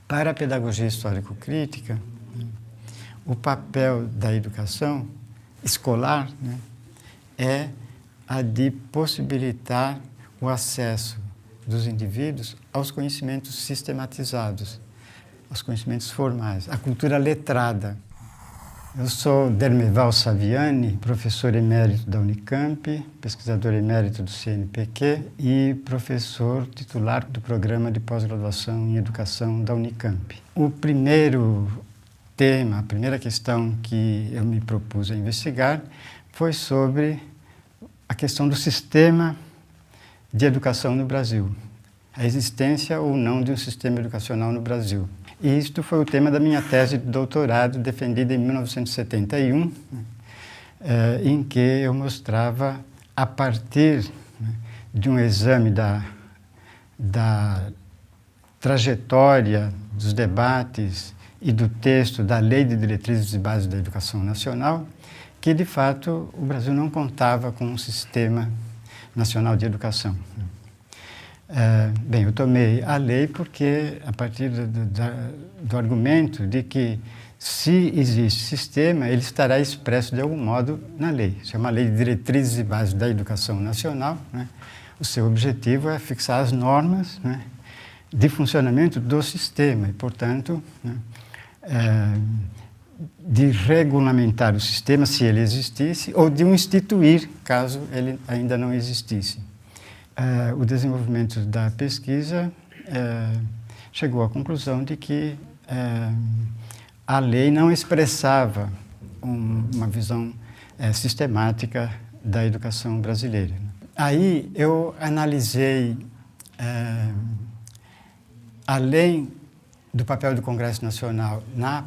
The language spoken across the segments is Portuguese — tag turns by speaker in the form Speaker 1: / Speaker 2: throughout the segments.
Speaker 1: Para a pedagogia histórico-crítica, o papel da educação escolar, né, é a de possibilitar o acesso dos indivíduos aos conhecimentos sistematizados, aos conhecimentos formais, à cultura letrada. Eu sou Dermeval Saviani, professor emérito da Unicamp, pesquisador emérito do CNPq e professor titular do programa de pós-graduação em educação da Unicamp. O primeiro tema, a primeira questão que eu me propus a investigar foi sobre a questão do sistema de educação no Brasil, a existência ou não de um sistema educacional no Brasil. E isto foi o tema da minha tese de doutorado, defendida em 1971, em que eu mostrava, a partir de um exame da trajetória, dos debates e do texto da Lei de Diretrizes e Bases da Educação Nacional, que, de fato, o Brasil não contava com um sistema nacional de educação. Bem, eu tomei a lei porque, a partir do argumento de que, se existe sistema, ele estará expresso de algum modo na lei. Isso é uma lei de diretrizes e bases da educação nacional, né? O seu objetivo é fixar as normas, né, de funcionamento do sistema e, portanto, né, de regulamentar o sistema, se ele existisse, ou de o instituir, caso ele ainda não existisse. O desenvolvimento da pesquisa chegou à conclusão de que a lei não expressava uma visão sistemática da educação brasileira. Aí eu analisei, além do papel do Congresso Nacional na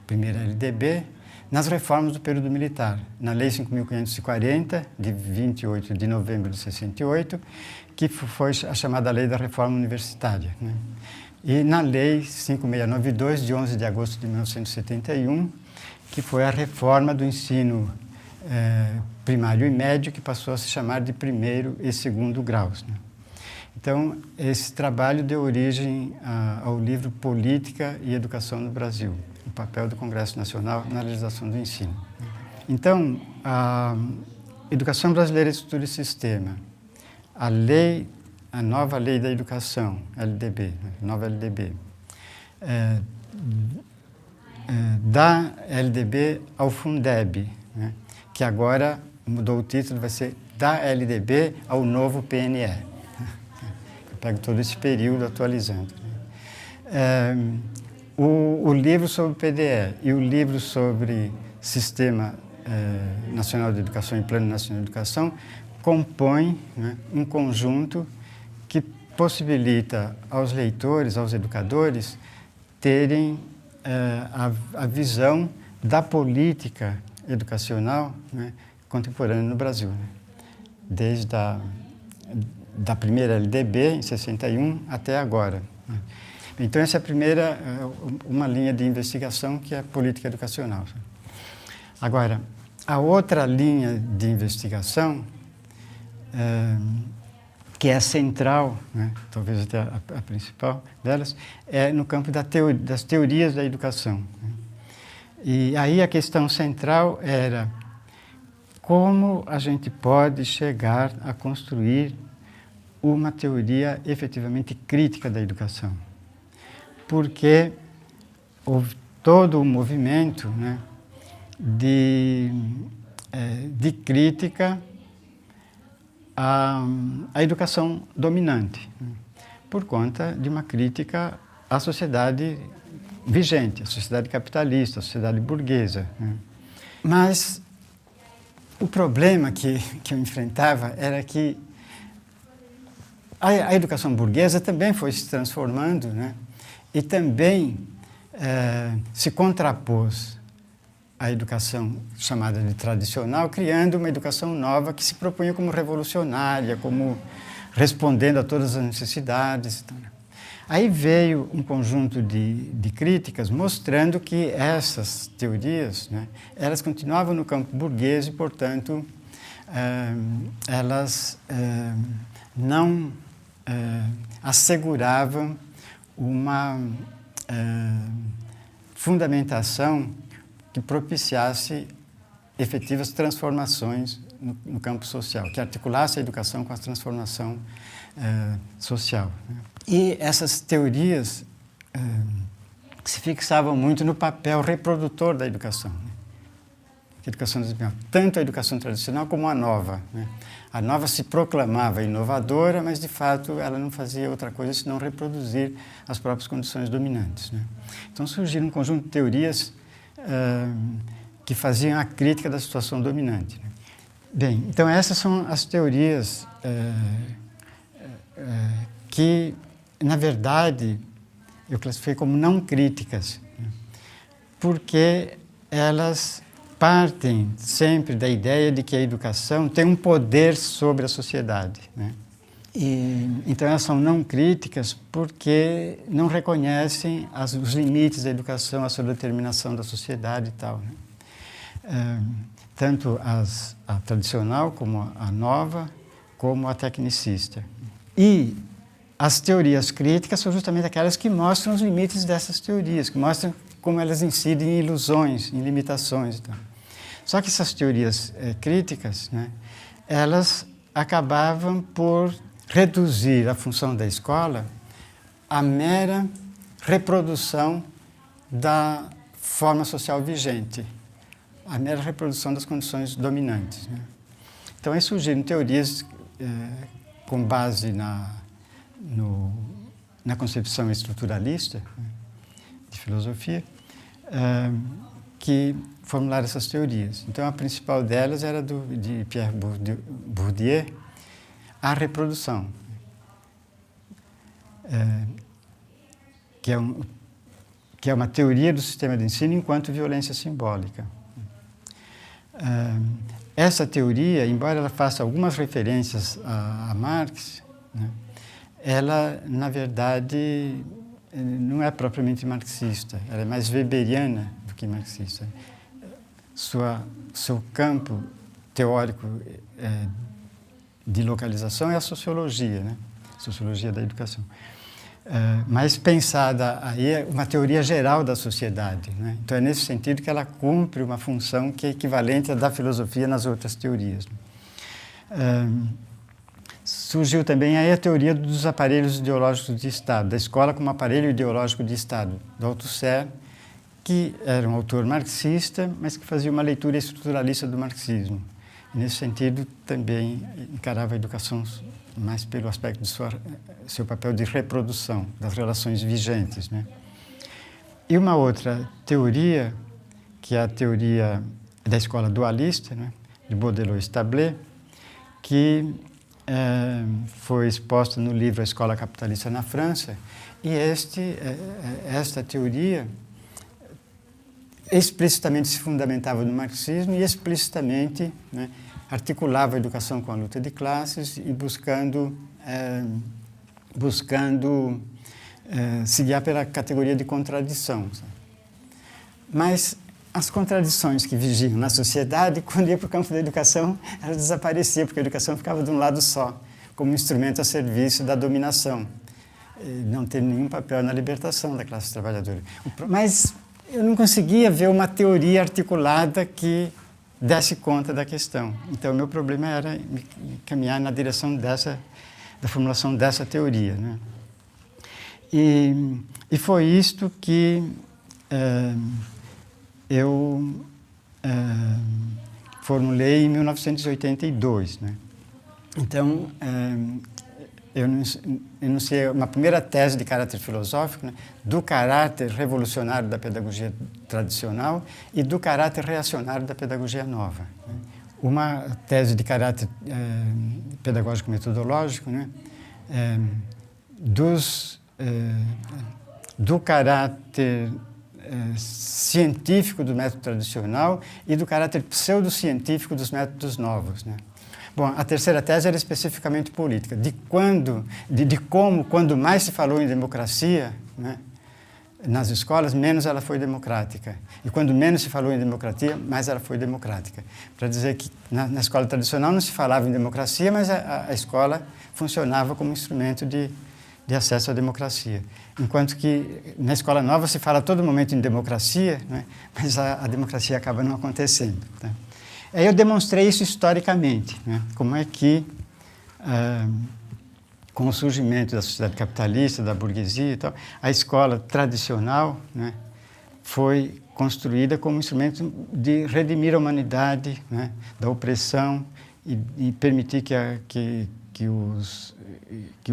Speaker 1: primeira LDB, nas reformas do período militar, na Lei 5.540, de 28 de novembro de 68, que foi a chamada Lei da Reforma Universitária, né? E na Lei 5.692, de 11 de agosto de 1971, que foi a reforma do ensino primário e médio, que passou a se chamar de primeiro e segundo graus, né? Então, esse trabalho deu origem ao livro Política e Educação no Brasil, o papel do Congresso Nacional na legislação do ensino. Então, a Educação Brasileira de Estrutura e Sistema, a nova Lei da Educação, LDB, nova LDB, da LDB ao Fundeb, né, que agora mudou o título, vai ser da LDB ao novo PNE. Pego todo esse período atualizando. O livro sobre o PDE e o livro sobre Sistema Nacional de Educação e Plano Nacional de Educação compõem, né, um conjunto que possibilita aos leitores, aos educadores, terem a visão da política educacional, né, contemporânea no Brasil, né, desde da primeira LDB, em 61, até agora. Então, essa é a primeira, uma linha de investigação, que é a política educacional. Agora, a outra linha de investigação, que é a central, né, talvez até a principal delas, é no campo das teorias da educação. E aí a questão central era como a gente pode chegar a construir uma teoria efetivamente crítica da educação. Porque houve todo um movimento, né, de crítica à educação dominante, né, por conta de uma crítica à sociedade vigente, à sociedade capitalista, à sociedade burguesa, né. Mas o problema que eu enfrentava era que a educação burguesa também foi se transformando, né? E também se contrapôs à educação chamada de tradicional, criando uma educação nova que se propunha como revolucionária, como respondendo a todas as necessidades. Aí veio um conjunto de críticas mostrando que essas teorias, né, elas continuavam no campo burguês e, portanto, elas não asseguravam uma fundamentação que propiciasse efetivas transformações no campo social, que articulasse a educação com a transformação social. E essas teorias se fixavam muito no papel reprodutor da educação. A educação, tanto a educação tradicional como a nova. A nova se proclamava inovadora, mas, de fato, ela não fazia outra coisa senão reproduzir as próprias condições dominantes. Então, surgiram um conjunto de teorias que faziam a crítica da situação dominante. Bem, então essas são as teorias que, na verdade, eu classifiquei como não críticas, porque elas partem sempre da ideia de que a educação tem um poder sobre a sociedade. Então elas são não críticas porque não reconhecem os limites da educação, a sua determinação da sociedade e tal. Tanto a tradicional como a nova, como a tecnicista. E as teorias críticas são justamente aquelas que mostram os limites dessas teorias, que mostram como elas incidem em ilusões, em limitações. Então. Só que essas teorias críticas, elas acabavam por reduzir a função da escola à mera reprodução da forma social vigente, a mera reprodução das condições dominantes. Então, aí surgiram teorias com base na concepção estruturalista de filosofia, que formularam essas teorias. Então, a principal delas era de Pierre Bourdieu, a reprodução, que é uma teoria do sistema de ensino enquanto violência simbólica. Essa teoria, embora ela faça algumas referências a Marx, ela, na verdade, não é propriamente marxista, ela é mais weberiana do que marxista. Seu campo teórico de localização é a sociologia, sociologia da educação. Mas pensada aí é uma teoria geral da sociedade. Então é nesse sentido que ela cumpre uma função que é equivalente à da filosofia nas outras teorias. Surgiu também aí a teoria dos aparelhos ideológicos de Estado, da escola como aparelho ideológico de Estado, do Althusser, que era um autor marxista, mas que fazia uma leitura estruturalista do marxismo. E, nesse sentido, também encarava a educação mais pelo aspecto de seu papel de reprodução das relações vigentes. E uma outra teoria, que é a teoria da escola dualista, de Baudelot-Stablet, que foi exposta no livro A Escola Capitalista na França, e esta teoria explicitamente se fundamentava no marxismo e explicitamente articulava a educação com a luta de classes e buscando se guiar pela categoria de contradição. Mas as contradições que vigiam na sociedade, quando ia para o campo da educação, elas desapareciam, porque a educação ficava de um lado só, como instrumento a serviço da dominação. Não teve nenhum papel na libertação da classe trabalhadora. Mas eu não conseguia ver uma teoria articulada que desse conta da questão. Então, o meu problema era me caminhar na direção da formulação dessa teoria. E foi isto que eu formulei em 1982. Então, eu enunciei uma primeira tese de caráter filosófico, do caráter revolucionário da pedagogia tradicional e do caráter reacionário da pedagogia nova. Uma tese de caráter pedagógico-metodológico, do caráter científico do método tradicional e do caráter pseudocientífico dos métodos novos. Bom, a terceira tese era especificamente política, de como, quando mais se falou em democracia, nas escolas, menos ela foi democrática. E quando menos se falou em democracia, mais ela foi democrática. Para dizer que na escola tradicional não se falava em democracia, mas a escola funcionava como instrumento de de acesso à democracia. Enquanto que na Escola Nova se fala a todo momento em democracia, né? Mas a democracia acaba não acontecendo. Tá? Aí eu demonstrei isso historicamente, né? Como é que, com o surgimento da sociedade capitalista, da burguesia e tal, a escola tradicional, né, foi construída como instrumento de redimir a humanidade, né, da opressão e permitir que os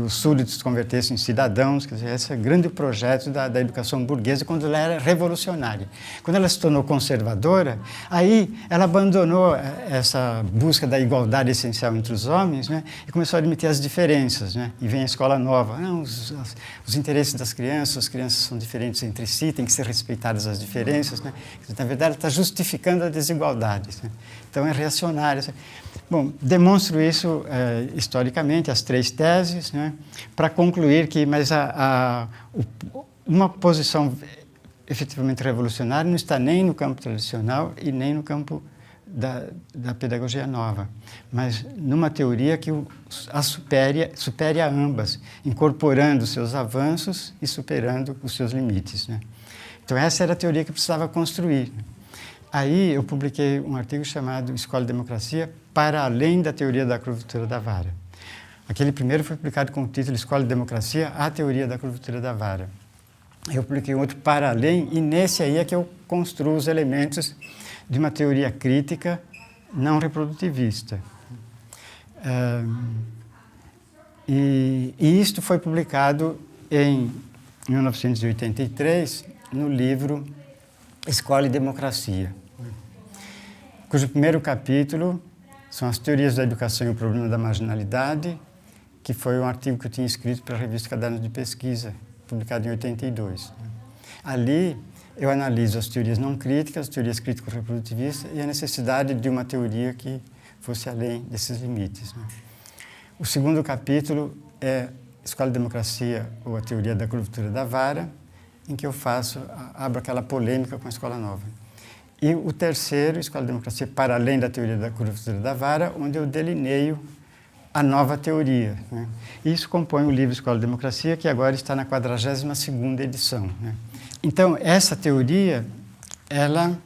Speaker 1: súditos se convertessem em cidadãos. Quer dizer, esse é o grande projeto da educação burguesa quando ela era revolucionária. Quando ela se tornou conservadora, aí ela abandonou essa busca da igualdade essencial entre os homens, né, e começou a admitir as diferenças. Né, e vem a escola nova. Não, os interesses das crianças, as crianças são diferentes entre si, tem que ser respeitadas as diferenças. Né, na verdade, ela está justificando a desigualdade. Né, então, é reacionária. Bom, demonstro isso historicamente, as 3 teses, né, para concluir que uma posição efetivamente revolucionária não está nem no campo tradicional e nem no campo da pedagogia nova, mas numa teoria que supere a ambas, incorporando os seus avanços e superando os seus limites. Né. Então, essa era a teoria que precisava construir. Aí eu publiquei um artigo chamado Escola e Democracia para além da teoria da curvatura da vara. Aquele primeiro foi publicado com o título Escola e Democracia, a teoria da curvatura da vara. Eu publiquei outro para além, e nesse aí é que eu construo os elementos de uma teoria crítica não reprodutivista. E isto foi publicado em 1983 no livro Escola e Democracia, cujo primeiro capítulo são as teorias da educação e o problema da marginalidade, que foi um artigo que eu tinha escrito para a revista Caderno de Pesquisa, publicado em 82. Ali eu analiso as teorias não críticas, as teorias crítico-reprodutivistas e a necessidade de uma teoria que fosse além desses limites. O segundo capítulo é Escola e Democracia, ou a teoria da curvatura da vara, em que eu abro aquela polêmica com a Escola Nova. E o terceiro, Escola e Democracia, para além da teoria da curvatura da vara, onde eu delineio a nova teoria. Né? Isso compõe o livro Escola e Democracia, que agora está na 42ª edição. Né? Então, essa teoria, ela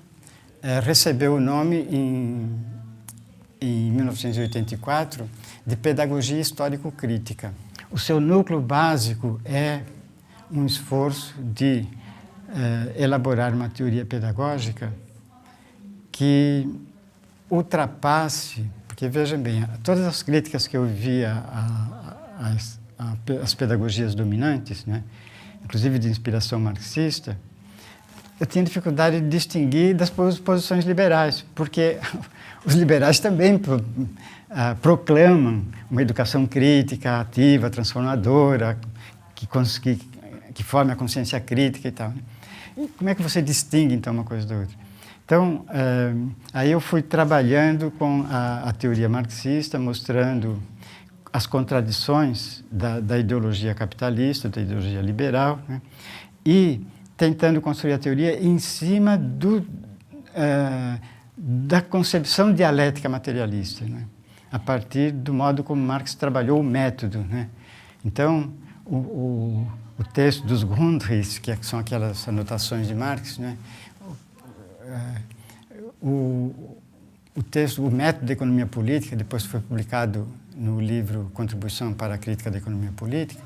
Speaker 1: recebeu o nome em 1984 de Pedagogia Histórico-Crítica. O seu núcleo básico é um esforço de elaborar uma teoria pedagógica que ultrapasse, porque vejam bem, todas as críticas que eu via às pedagogias dominantes, né, inclusive de inspiração marxista, eu tinha dificuldade de distinguir das posições liberais, porque os liberais também proclamam uma educação crítica, ativa, transformadora, que forme a consciência crítica e tal. E como é que você distingue, então, uma coisa da outra? Então, aí eu fui trabalhando com a teoria marxista, mostrando as contradições da ideologia capitalista, da ideologia liberal, né? E tentando construir a teoria em cima da concepção dialética materialista, né? A partir do modo como Marx trabalhou o método, né? Então, o texto dos Grundrisse, que são aquelas anotações de Marx, né? O texto, o método da economia política, depois foi publicado no livro Contribuição para a Crítica da Economia Política.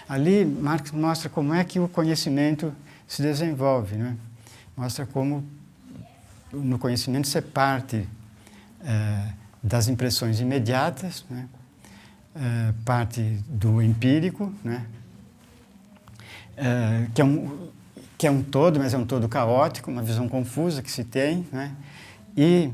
Speaker 1: Ali, Marx mostra como é que o conhecimento se desenvolve, né? Mostra como no conhecimento você parte das impressões imediatas, né? Parte do empírico, né? Que é um todo, mas é um todo caótico, uma visão confusa que se tem, né? E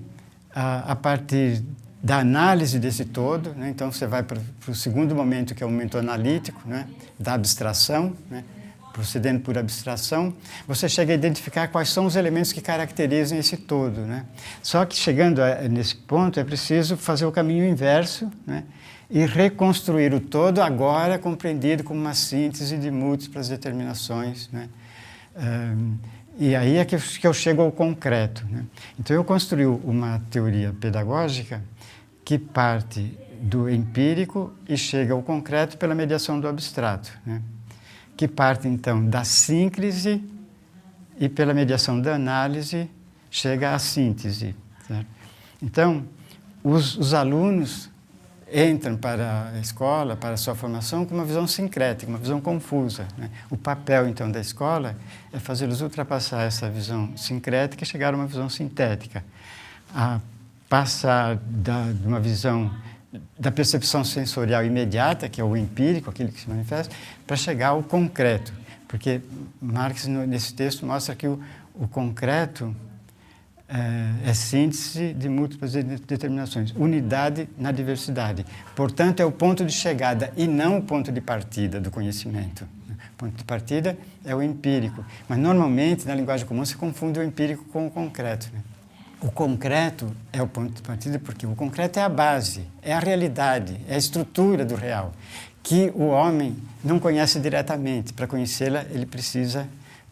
Speaker 1: a partir da análise desse todo, né? Então você vai para o segundo momento, que é o momento analítico, né? Da abstração, né? Procedendo por abstração, você chega a identificar quais são os elementos que caracterizam esse todo, né? Só que chegando nesse ponto é preciso fazer o caminho inverso, né? E reconstruir o todo agora compreendido como uma síntese de múltiplas determinações, né? E aí é que eu chego ao concreto, né? Então eu construí uma teoria pedagógica que parte do empírico e chega ao concreto pela mediação do abstrato, né? Que parte, então, da síncrese e, pela mediação da análise, chega à síntese. Certo? Então, os alunos entram para a escola, para a sua formação, com uma visão sincrética, uma visão confusa, né? O papel, então, da escola é fazê-los ultrapassar essa visão sincrética e chegar a uma visão sintética. A passar de uma visão da percepção sensorial imediata, que é o empírico, aquilo que se manifesta, para chegar ao concreto. Porque Marx, nesse texto, mostra que o concreto é síntese de múltiplas determinações, unidade na diversidade. Portanto, é o ponto de chegada e não o ponto de partida do conhecimento. O ponto de partida é o empírico, mas normalmente, na linguagem comum, se confunde o empírico com o concreto, né? O concreto é o ponto de partida porque o concreto é a base, é a realidade, é a estrutura do real, que o homem não conhece diretamente. Para conhecê-la, ele precisa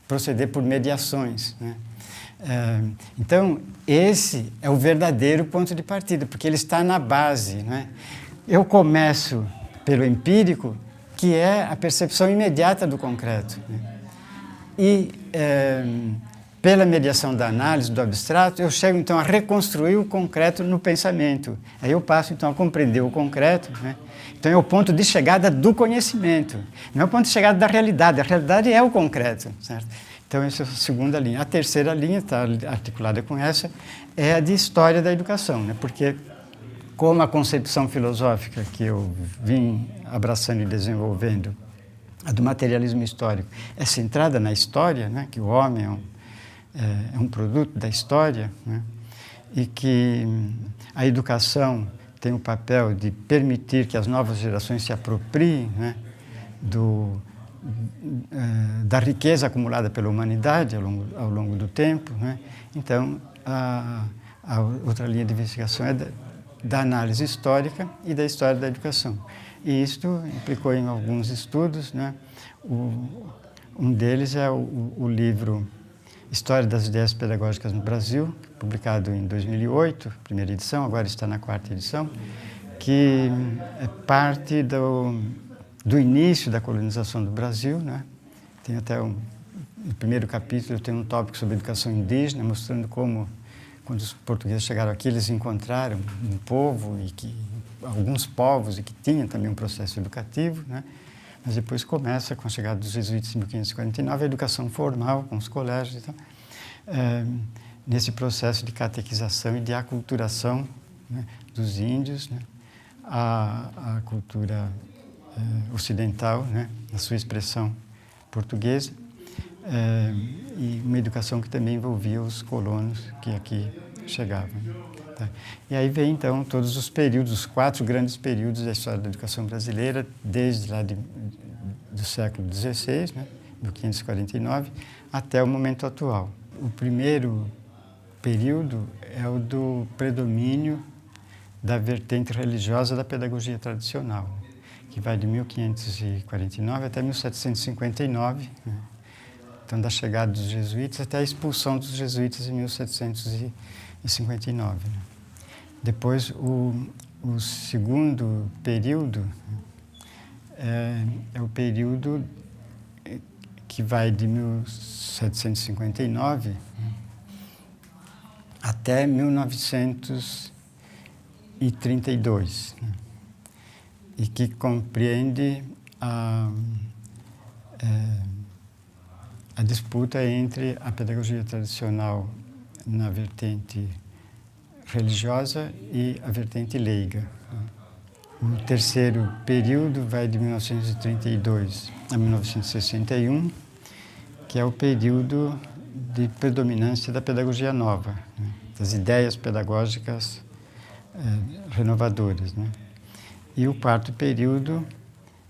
Speaker 1: proceder por mediações, né? Então, esse é o verdadeiro ponto de partida, porque ele está na base, né? Eu começo pelo empírico, que é a percepção imediata do concreto, né? E pela mediação da análise do abstrato, eu chego então a reconstruir o concreto no pensamento. Aí eu passo então a compreender o concreto, né? Então é o ponto de chegada do conhecimento, não é o ponto de chegada da realidade. A realidade é o concreto, certo? Então essa é a segunda linha. A terceira linha, está articulada com essa, é a de história da educação, né? Porque como a concepção filosófica que eu vim abraçando e desenvolvendo, a do materialismo histórico, é centrada na história, né? Que o homem é um produto da história, né? E que a educação tem o papel de permitir que as novas gerações se apropriem, né? Da riqueza acumulada pela humanidade ao longo do tempo, né? Então, a outra linha de investigação é da análise histórica e da história da educação. E isto implicou em alguns estudos, né? Um deles é o livro História das Ideias Pedagógicas no Brasil, publicado em 2008, primeira edição, agora está na quarta edição, que é parte do início da colonização do Brasil, né? Tem até no primeiro capítulo tem um tópico sobre educação indígena, mostrando como, quando os portugueses chegaram aqui, eles encontraram um povo, alguns povos, e que tinham também um processo educativo, né? Mas depois começa, com a chegada dos jesuítas em 1549, a educação formal, com os colégios e tal, nesse processo de catequização e de aculturação, né, dos índios, né, a cultura ocidental, né, na sua expressão portuguesa, e uma educação que também envolvia os colonos que aqui chegavam. Tá? E aí vem, então, todos os períodos, os 4 grandes períodos da história da educação brasileira, desde lá do século XVI, né, 1549, até o momento atual. O primeiro período é o do predomínio da vertente religiosa da pedagogia tradicional, que vai de 1549 até 1759, né? Então, da chegada dos jesuítas até a expulsão dos jesuítas em 1759. Né? Depois, o segundo período é o período que vai de 1759 até 1932, né? E que compreende a disputa entre a pedagogia tradicional na vertente religiosa e a vertente leiga. O terceiro período vai de 1932 a 1961, que é o período de predominância da pedagogia nova, né? Das ideias pedagógicas renovadoras, né? E o quarto período,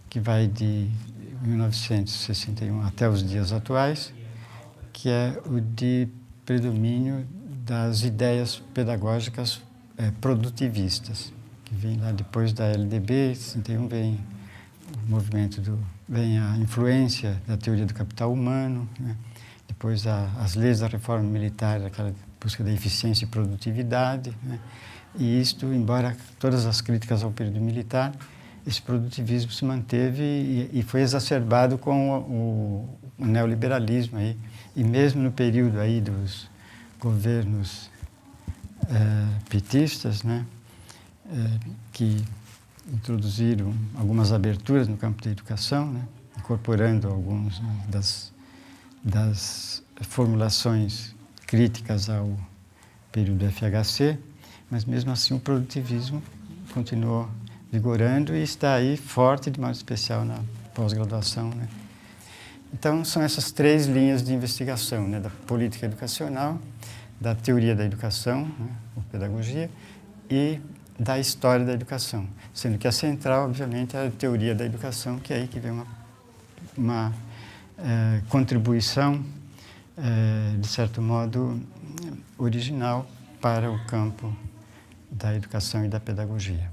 Speaker 1: que vai de 1961 até os dias atuais, que é o de predomínio das ideias pedagógicas produtivistas, que vem lá depois da LDB, 61 vem o movimento vem a influência da teoria do capital humano, né? Depois as leis da reforma militar, aquela busca da eficiência e produtividade, né? E isto, embora todas as críticas ao período militar, esse produtivismo se manteve e foi exacerbado com o neoliberalismo aí. E mesmo no período aí dos governos petistas, né, que introduziram algumas aberturas no campo da educação, né, incorporando algumas, né, das formulações críticas ao período FHC, mas mesmo assim o produtivismo continuou vigorando e está aí forte, de modo especial na pós-graduação, né. Então, são essas três linhas de investigação, né, da política educacional, da teoria da educação, né, ou pedagogia, e da história da educação, sendo que a central, obviamente, é a teoria da educação, que é aí que vem uma contribuição, de certo modo, original para o campo da educação e da pedagogia.